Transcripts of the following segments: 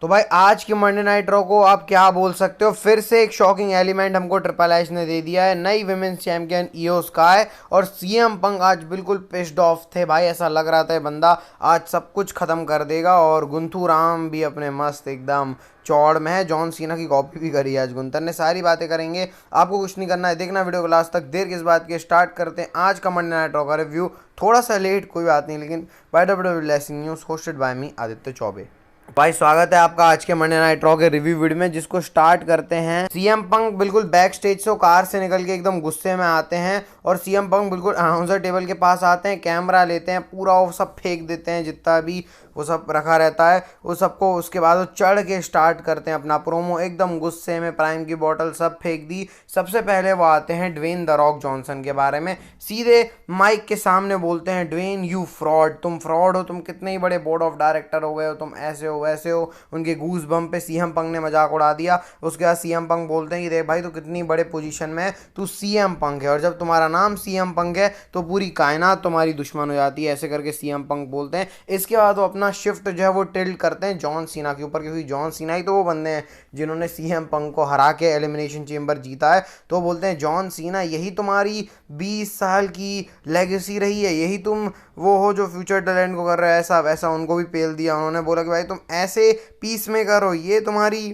तो भाई आज की मंडे नाइट रॉ को आप क्या बोल सकते हो। फिर से एक शॉकिंग एलिमेंट हमको ट्रिपल एच ने दे दिया है। नई विमेंस चैंपियन ईयो स्काई और सीएम पंक आज बिल्कुल पिस्ड ऑफ थे भाई। ऐसा लग रहा था ये बंदा आज सब कुछ खत्म कर देगा। और गुंथू राम भी अपने मस्त एकदम चौड़ में है। जॉन सीना की कॉपी भी करी है आज गुंतर ने। सारी बातें करेंगे, आपको कुछ नहीं करना है, देखना वीडियो को लास्ट तक। देर किस बात की, स्टार्ट करते हैं आज का मंडे नाइट रॉ का रिव्यू। थोड़ा सा लेट कोई बात नहीं, लेकिन by W news hosted by me Aditya Chaubey. भाई स्वागत है आपका आज के मंडे नाइट रॉ के रिव्यू वीडियो में, जिसको स्टार्ट करते हैं। सीएम पंक बिल्कुल बैक स्टेज से कार से निकल के एकदम गुस्से में आते हैं और सीएम पंक बिल्कुल अनाउंसर टेबल के पास आते हैं, कैमरा लेते हैं, पूरा वो सब फेंक देते हैं जितना भी वो सब रखा रहता है वो सबको। उसके बाद वो चढ़ के स्टार्ट करते हैं अपना प्रोमो एकदम गुस्से में। प्राइम की बोतल सब फेंक दी। सबसे पहले वो आते हैं ड्वेन द रॉक जॉनसन के बारे में, सीधे माइक के सामने बोलते हैं, ड्वेन यू फ्रॉड, तुम फ्रॉड हो, तुम कितने ही बड़े बोर्ड ऑफ डायरेक्टर हो गए हो, तुम ऐसे हो वैसे हो। उनके गूज बम पे सीएम पंक ने मजाक उड़ा दिया। उसके बाद सीएम पंक बोलते हैं कि देख भाई तू कितनी बड़े पोजीशन में है, तू सीएम पंक है, और जब तुम्हारा नाम सीएम पंक है तो पूरी कायनात तुम्हारी दुश्मन हो जाती है, ऐसे करके सीएम पंक बोलते हैं। इसके बाद वो अपना शिफ्ट जो है वो टिल्ट करते हैं जॉन सीना के ऊपर, क्योंकि जॉन सीना ही तो वो बंदे हैं जिन्होंने सीएम पंक को हरा के एलिमिनेशन चेंबर जीता है। तो बोलते हैं जॉन सीना यही तुम्हारी 20 साल की लेगेसी रही है, यही तुम वो हो जो फ्यूचर टैलेंट को कर रहे हो। ऐसा वैसा उनको भी पेल दिया। उन्होंने बोला कि भाई तुम ऐसे पीस में करो, ये तुम्हारी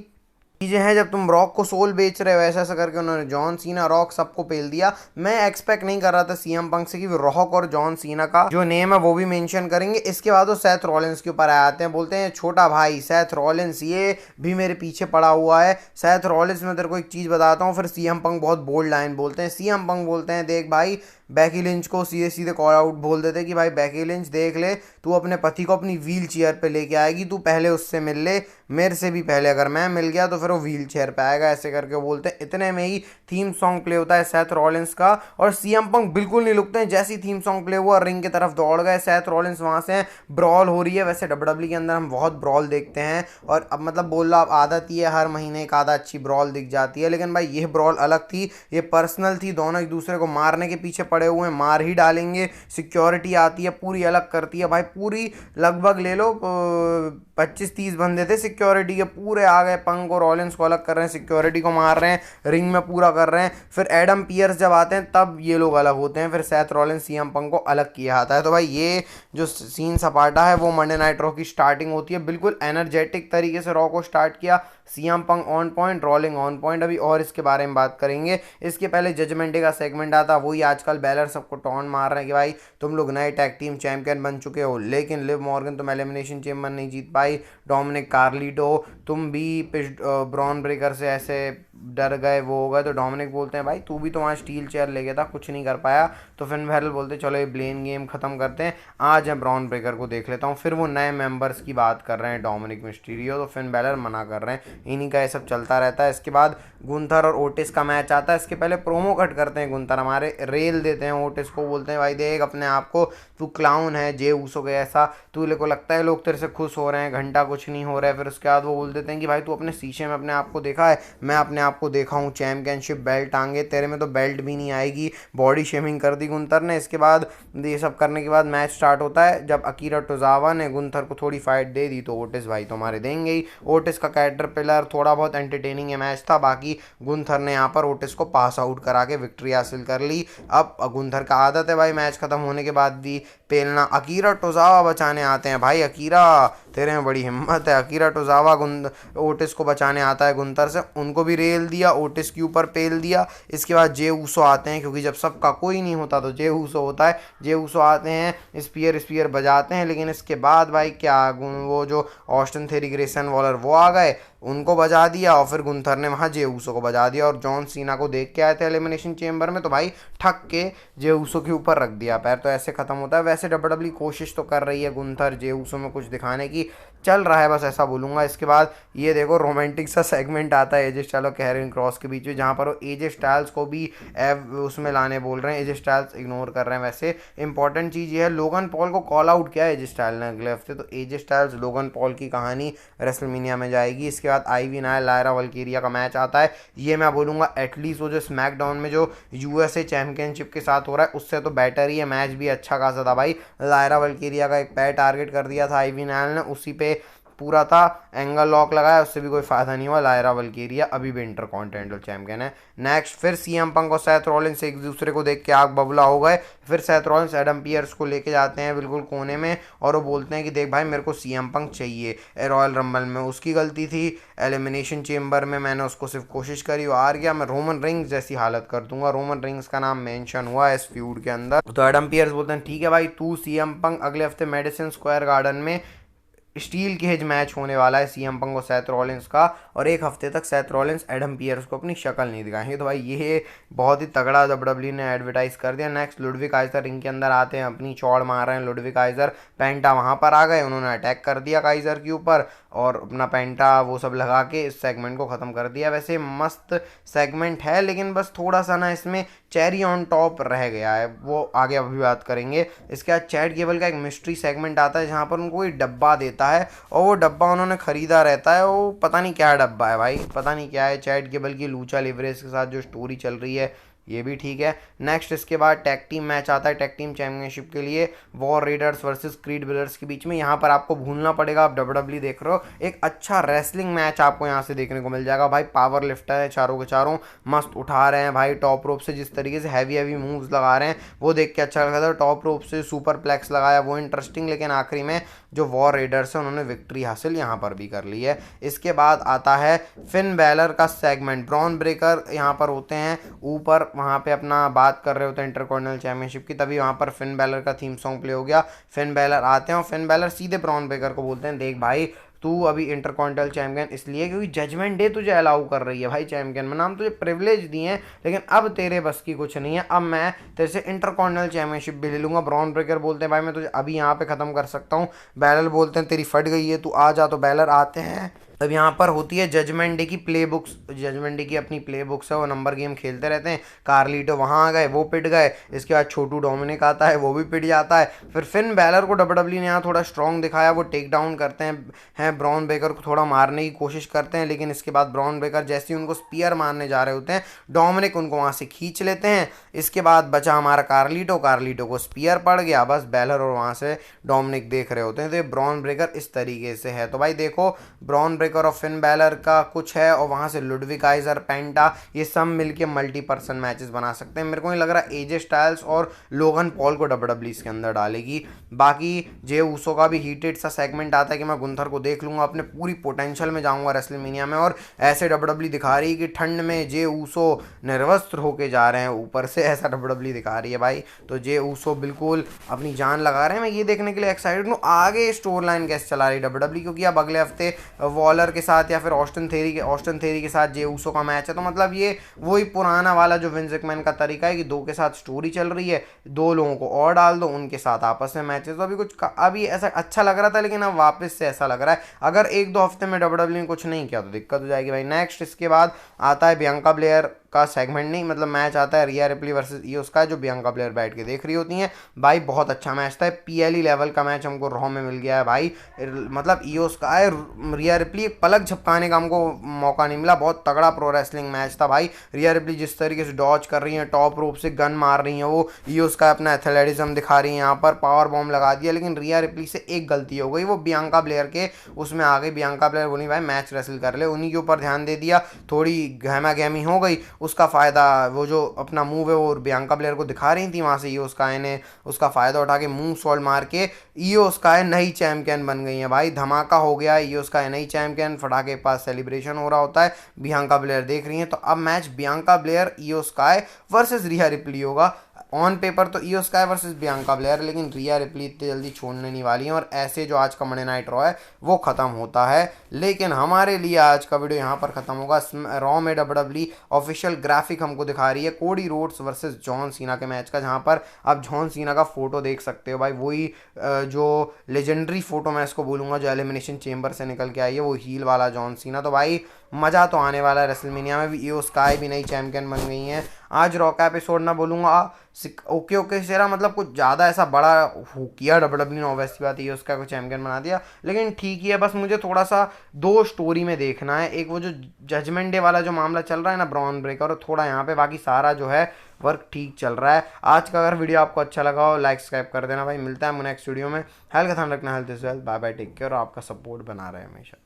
चीजें हैं जब तुम रॉक को सोल बेच रहे हो। ऐसा ऐसा करके उन्होंने जॉन सीना रॉक सबको पेल दिया। मैं एक्सपेक्ट नहीं कर रहा था सीएम पंक से कि रॉक और जॉन सीना का जो नेम है वो भी मेंशन करेंगे। इसके बाद वो सेथ रॉलिंस के ऊपर आते हैं, बोलते हैं छोटा भाई सेथ रॉलिंस ये भी मेरे पीछे पड़ा हुआ है। सेथ रॉलिंस मैं तेरे को एक चीज बताता हूँ। फिर सीएम पंक बहुत बोल्ड लाइन बोलते हैं। सीएम पंक बोलते हैं देख भाई, बैकी लिंच को सीधे सीधे कॉल आउट बोल देते कि भाई बैकी लिंच देख ले, तू अपने पति को अपनी व्हील चेयर पे लेके आएगी, तू पहले उससे मिल ले, मेरे से भी पहले अगर मैं मिल गया तो फिर वो व्हील चेयर पे आएगा। ऐसे करके बोलते हैं। इतने में ही थीम सॉन्ग प्ले होता है सेथ रॉलिंस का, और सीएम पंक बिल्कुल नहीं रुकते हैं। जैसे ही थीम सॉन्ग प्ले हुआ रिंग की तरफ दौड़ गए सेथ रॉलिंस। वहां से ब्रॉल हो रही है। वैसे डब्ल्यूडब्ल्यू के अंदर हम बहुत ब्रॉल देखते हैं, और अब मतलब बोल रहा अब आदत ही है, हर महीने एक आधा अच्छी ब्रॉल दिख जाती है, लेकिन भाई ये ब्रॉल अलग थी, ये पर्सनल थी। दोनों एक दूसरे को मारने के पीछे पड़े हुए हैं, मार ही डालेंगे। सिक्योरिटी आती है, पूरी अलग करती है भाई। पूरी लगभग ले लो 25-30 बंदे थे सिक्योरिटी के, पूरे आ गए। पंक और रॉलिंस को अलग कर रहे हैं, सिक्योरिटी को मार रहे हैं, रिंग में पूरा कर रहे हैं। फिर एडम पियर्स जब आते हैं तब ये लोग अलग होते हैं। फिर सेथ रॉलिंस सीएम पंक को अलग किया जाता है। तो भाई ये जो सीन सपाटा है वो मंडे नाइट रॉ की स्टार्टिंग होती है। बिल्कुल एनर्जेटिक तरीके से रॉ को स्टार्ट किया। CM Punk on point, rolling on point. अभी और इसके बारे में बात करेंगे। इसके पहले जजमेंट डे का सेगमेंट आता, वही आजकल बैलर सबको टॉन मार रहे हैं कि भाई तुम लोग नए टैग टीम चैंपियन बन चुके हो, लेकिन लिव मॉर्गन तुम एलिमिनेशन चेंबर नहीं जीत पाई। डोमिनिक कार्लिटो तुम भी ब्रॉन ब्रेकर से ऐसे डर गए, वो हो गए। तो डोमिनिक बोलते हैं भाई तू भी तो वहाँ स्टील चेयर ले गया था, कुछ नहीं कर पाया। तो फिन बैरल बोलते चलो ये ब्लेन गेम खत्म करते हैं, आज मैं ब्रॉन ब्रेकर को देख लेता हूँ। फिर वो नए मेंबर्स की बात कर रहे हैं, डोमिनिक मिस्टीरियो। तो फिन बैरल मना कर रहे हैं। इन्हीं का ये सब चलता रहता है। इसके बाद गुंथर और ओटिस का मैच आता है। इसके पहले प्रोमो कट करते हैं गुंथर हमारे, रेल देते हैं ओटिस को, बोलते हैं भाई देख अपने आप को, तू क्लाउन है जे ऊसो के ऐसा, तू को लगता है लोग तेरे से खुश हो रहे हैं, घंटा कुछ नहीं हो रहा है। फिर उसके बाद वो बोल देते हैं कि भाई तू अपने शीशे में अपने आप को देखा है, मैं अपने आप को देखा हूँ, चैंपियनशिप बेल्ट टांगे, तेरे में तो बेल्ट भी नहीं आएगी। बॉडी शेमिंग कर दी गुंथर ने। इसके बाद ये सब करने के बाद मैच स्टार्ट होता है। जब अकीरा टोजावा ने गुंथर को थोड़ी फाइट दे दी तो ओटिस भाई तो हमारे देंगे ही। ओटिस का कैरेक्टर पिलर थोड़ा बहुत एंटरटेनिंग मैच था। बाकी गुंथर ने यहाँ पर ओटिस को पास आउट करा के विक्ट्री हासिल कर ली। अब गुंथर का आदत है भाई मैच खत्म होने के बाद भी पेलना। अकीरा टोजावा बचाने आते हैं। भाई अकीरा तेरे में बड़ी हिम्मत है। अकीरा टोजावा ओटिस को बचाने आता है गुंथर से, उनको भी रेल दिया, ओटिस के ऊपर पेल दिया। इसके बाद जे ऊसो आते हैं, क्योंकि जब सबका कोई नहीं होता तो जे ऊसो होता है। जे ऊसो आते हैं, स्पीयर स्पीयर बजाते हैं, लेकिन इसके बाद भाई क्या वो जो ऑस्टिन थेरी ग्रेसन वॉलर वो आ गए, उनको बजा दिया। और फिर गुंथर ने वहाँ जे ऊसो को बजा दिया। और जॉन सीना को देख के आए थे एलिमिनेशन चेंबर में, तो भाई ठक के जे ऊसो के ऊपर रख दिया पैर। तो ऐसे खत्म होता है। वैसे डब्ल्यूडब्ल्यू कोशिश तो कर रही है गुंथर जे ऊसो में कुछ दिखाने की, चल रहा है बस ऐसा बोलूँगा। इसके बाद ये देखो रोमांटिक सा सेगमेंट आता है एजे स्टाइल और कैरियन क्रॉस के बीच में, जहाँ पर वो एजे स्टाइल्स को भी उसमें लाने बोल रहे हैं। एजे स्टाइल्स इग्नोर कर रहे हैं। वैसे इंपॉर्टेंट चीज़ ये है, लोगन पॉल को कॉल आउट किया है एजे स्टाइल ने अगले हफ्ते। तो एजे स्टाइल्स लोगन पॉल की कहानी रेसलमेनिया में जाएगी। इसके बाद आईवी नायल लायरा वल्कीरिया का मैच आता है। ये मैं बोलूँगा एटलीस्ट वो जो स्मैकडाउन में जो यूएसए चैंपियनशिप के साथ हो रहा है उससे तो बेटर ही है। मैच भी अच्छा खासा था भाई। लायरा वल्कीरिया का एक पैर टारगेट कर दिया था आईवी नायल ने, उसी पे पूरा था, एंगल लॉक लगाया, उससे भी कोई फायदा नहीं हुआ। लायरा वल्केरिया अभी भी इंटरकॉन्टिनेंटल चैंपियन है। नेक्स्ट फिर सीएम पंक और सेथ रॉलिंस एक दूसरे को देख के आग बबूला हो गए। फिर सेथ रॉलिंस एडम पियर्स को लेके जाते हैं बिल्कुल कोने में और वो बोलते हैं कि देख भाई मेरे को सीएम पंक चाहिए रॉयल रंबल में। उसकी गलती थी, एलिमिनेशन चेम्बर में मैंने उसको सिर्फ कोशिश करी, वो हार गया, मैं रोमन रिंग्स जैसी हालत कर दूंगा। रोमन रिंग्स का नाम मेंशन हुआ इस फ्यूड के अंदर। तो एडम पियर्स बोलते हैं ठीक है भाई, तू सीएम पंक अगले हफ्ते मेडिसिन स्क्वायर गार्डन में स्टील केज मैच होने वाला है सीएम पंक और सेथ रॉलिंस का, और एक हफ्ते तक सेथ रॉलिंस एडम पियर्स को अपनी शक्ल नहीं दिखाएंगे। तो भाई ये बहुत ही तगड़ा डब्ल्यूडब्ल्यू ने एडवर्टाइज कर दिया। नेक्स्ट लुडविक काइजर रिंग के अंदर आते हैं, अपनी चौड़ मार रहे हैं लुडविक काइजर। पेंटा वहां पर आ गए, उन्होंने अटैक कर दिया काइजर के ऊपर और अपना पेंटा वो सब लगा के इस सेगमेंट को ख़त्म कर दिया। वैसे मस्त सेगमेंट है, लेकिन बस थोड़ा सा ना इसमें चेरी ऑन टॉप रह गया है, वो आगे अभी बात करेंगे। इसके बाद चैट गेबल का एक मिस्ट्री सेगमेंट आता है जहाँ पर उनको कोई डब्बा देता है और वो डब्बा उन्होंने ख़रीदा रहता है। वो पता नहीं क्या डब्बा है भाई, पता नहीं क्या है। चैट गेबल की लूचा लिवरेज के साथ जो स्टोरी चल रही है ये भी ठीक है। नेक्स्ट इसके बाद टैग टीम मैच आता है टैग टीम चैंपियनशिप के लिए, war readers versus creed brothers के बीच में। यहाँ पर आपको भूलना पड़ेगा, आप डब्ल्यूडब्ल्यू देख रहे हो, एक अच्छा रेसलिंग मैच आपको यहाँ से देखने को मिल जाएगा। भाई पावर लिफ्टर है चारों के चारों, मस्त उठा रहे हैं भाई टॉप रोप से, जिस तरीके से हैवी हैवी मूव्स लगा रहे हैं वो देख के अच्छा लगा था। टॉप रोप से सुपर प्लेक्स लगाया वो इंटरेस्टिंग, लेकिन आखिरी में जो वॉर रेडर्स है उन्होंने विक्ट्री हासिल यहाँ पर भी कर ली है। इसके बाद आता है फिन बैलर का सेगमेंट, ब्रॉन ब्रेकर यहाँ पर होते हैं ऊपर, वहाँ पे अपना बात कर रहे होते हैं इंटरकॉन्टिनेंटल चैंपियनशिप की, तभी वहाँ पर फिन बैलर का थीम सॉन्ग प्ले हो गया। फिन बैलर आते हैं और फिन बैलर सीधे ब्रॉन ब्रेकर को बोलते हैं देख भाई तू अभी इंटरकॉन्टिनेंटल चैंपियन इसलिए क्योंकि जजमेंट डे तुझे अलाउ कर रही है भाई चैंपियन में, नाम तुझे प्रिविलेज दिए हैं, लेकिन अब तेरे बस की कुछ नहीं है, अब मैं तेरे से इंटरकॉन्टिनेंटल चैंपियनशिप भी ले लूंगा। ब्रॉन ब्रेकर बोलते हैं भाई मैं तुझे अभी यहाँ पे ख़त्म कर सकता हूँ। बैलर बोलते हैं तेरी फट गई है तू आ जा, तो बैलर आते हैं। अब यहाँ पर होती है जजमेंट डे की प्ले बुक्स, जजमेंट डे की अपनी प्ले बुक्स है, वो नंबर गेम खेलते रहते हैं। कार्लिटो वहाँ आ गए, वो पिट गए। इसके बाद छोटू डोमिनिक आता है, वो भी पिट जाता है। फिर फिन बैलर को डब्ल्यूडब्ल्यू ने यहाँ थोड़ा स्ट्रॉन्ग दिखाया, वो टेक डाउन करते हैं ब्रॉन ब्रेकर को थोड़ा मारने की कोशिश करते हैं, लेकिन इसके बाद ब्रॉन ब्रेकर जैसे ही उनको स्पीयर मारने जा रहे होते हैं डोमिनिक उनको वहाँ से खींच लेते हैं। इसके बाद बचा हमारा कार्लिटो, कार्लिटो को स्पीयर पड़ गया, बस बैलर और वहाँ से डोमिनिक देख रहे होते हैं। तो ये ब्रॉन ब्रेकर इस तरीके से है। तो भाई देखो ब्रॉन ब्रेकर और फिन बैलर का कुछ है, और वहाँ से लुडविक काइजर, पेंटा, ये सब मिलके मल्टी पर्सन मैचेस बना सकते हैं। मेरे को नहीं लग रहा एजे स्टाइल्स और लोगन पॉल को डब्ल्यूडब्ल्यू इसके अंदर डालेगी। बाकी जे ऊसो का भी हीटेड सा सेगमेंट आता है कि मैं गुंथर को देख लूंगा, अपने पूरी पोटेंशियल में जाऊंगा रेसलमेनिया में, और ऐसे डब्ल्यूडब्ल्यू दिखा रही है कि ठंड में जे ऊसो निर्वस्त्र होके जा रहे हैं ऊपर से, ऐसा डब्ल्यूडब्ल्यू दिखा रही है भाई। तो जे ऊसो बिल्कुल अपनी जान लगा रहे हैं। मैं ये देखने के लिए एक्साइटेड हूँ आगे स्टोर लाइन कैसे चला रही डब्ल्यूडब्ल्यू, क्योंकि अब अगले हफ्ते वॉलर के साथ या फिर ऑस्टिन थेरी के साथ जे ऊसो का मैच है। तो मतलब ये वही पुराना वाला जो विंस मैकमैन का तरीका है कि दो के साथ स्टोरी चल रही है, दो लोगों को और डाल दो, उनके साथ आपस में मैचेस। तो अभी कुछ अभी ऐसा अच्छा लग रहा था, लेकिन अब वापस से ऐसा लग रहा है अगर एक दो हफ्ते में डब्ल्यूडब्ल्यू ने कुछ नहीं किया तो दिक्कत हो जाएगी भाई। नेक्स्ट इसके बाद आता है बियांका ब्लेयर का सेगमेंट, नहीं मतलब मैच आता है Rhea Ripley versus Iyo Sky, जो बियांका ब्लेयर बैठ के देख रही होती हैं। भाई बहुत अच्छा मैच था, पीएलई लेवल का मैच हमको रॉ में मिल गया है भाई। मतलब ईओ स्काई रिया रिप्ली एक पलक झपकाने का हमको मौका नहीं मिला, बहुत तगड़ा प्रो रेसलिंग मैच था भाई। रिया रिप्ली जिस तरीके से डॉज कर रही हैं, टॉप रोप से गन मार रही हैं, वो ईओ स्काई अपना एथलेटिज्म दिखा रही है, यहाँ पर पावर बॉम्ब लगा दिया। लेकिन रिया रिप्ली से एक गलती हो गई, वो बियांका ब्लेयर के उसमें आ गई। बियांका ब्लेयर बोली भाई मैच रेसल कर ले, उन्हीं के ऊपर ध्यान दे दिया, थोड़ी गहमा गहमी हो गई। उसका फ़ायदा वो जो अपना मूव है वो बियांका ब्लेयर को दिखा रही थी, वहाँ से ईओ स्काई ने उसका फ़ायदा उठा के मूव सॉल्ट मार के ईओ स्काई नई चैंपियन बन गई है भाई। धमाका हो गया, ईओ स्काई नई चैंपियन, फटाके के पास सेलिब्रेशन हो रहा होता है, बियांका ब्लेयर देख रही हैं। तो अब match Bianca Belair Iyo Sky versus Rhea Ripley होगा। ऑन पेपर तो Iyo Sky versus Bianca Belair, लेकिन रिया रिप्ली इतनी जल्दी छोड़ने नहीं वाली है, और ऐसे जो आज का मंडे नाइट रॉ है वो ख़त्म होता है। लेकिन हमारे लिए आज का वीडियो यहाँ पर ख़त्म होगा। रॉ में डब्ल्यूडब्ल्यू ऑफिशियल ग्राफिक हमको दिखा रही है Cody Rhodes versus John Cena के मैच का, जहाँ पर आप जॉन सीना का फोटो देख सकते हो भाई, वही जो लेजेंडरी फोटो मैं इसको बोलूँगा जो एलिमिनेशन चेंबर से निकल के आई है, वो हील वाला जॉन सीना। तो भाई मज़ा तो आने वाला है रेसलमेनिया में भी। ईओ स्काई भी नई चैंपियन बन गई हैं। आज रॉ का एपिसोड ना बोलूँगा ओके ओके सेरा, मतलब कुछ ज़्यादा ऐसा बड़ा हो किया डब्ल्यू ने, ऑब्वियसली बात ये उसका कुछ चैंपियन बना दिया, लेकिन ठीक ही है। बस मुझे थोड़ा सा दो स्टोरी में देखना है, एक वो जो जजमेंट डे वाला जो मामला चल रहा है ना ब्रॉन ब्रेकर, और थोड़ा यहाँ पे बाकी सारा जो है वर्क ठीक चल रहा है। आज का अगर वीडियो आपको अच्छा लगा हो लाइक सब्सक्राइब कर देना भाई। मिलता है नेक्स्ट वीडियो में। हेल्थ का ध्यान रखना, health is wealth. Bye bye, take care, और आपका सपोर्ट बना रहे हमेशा।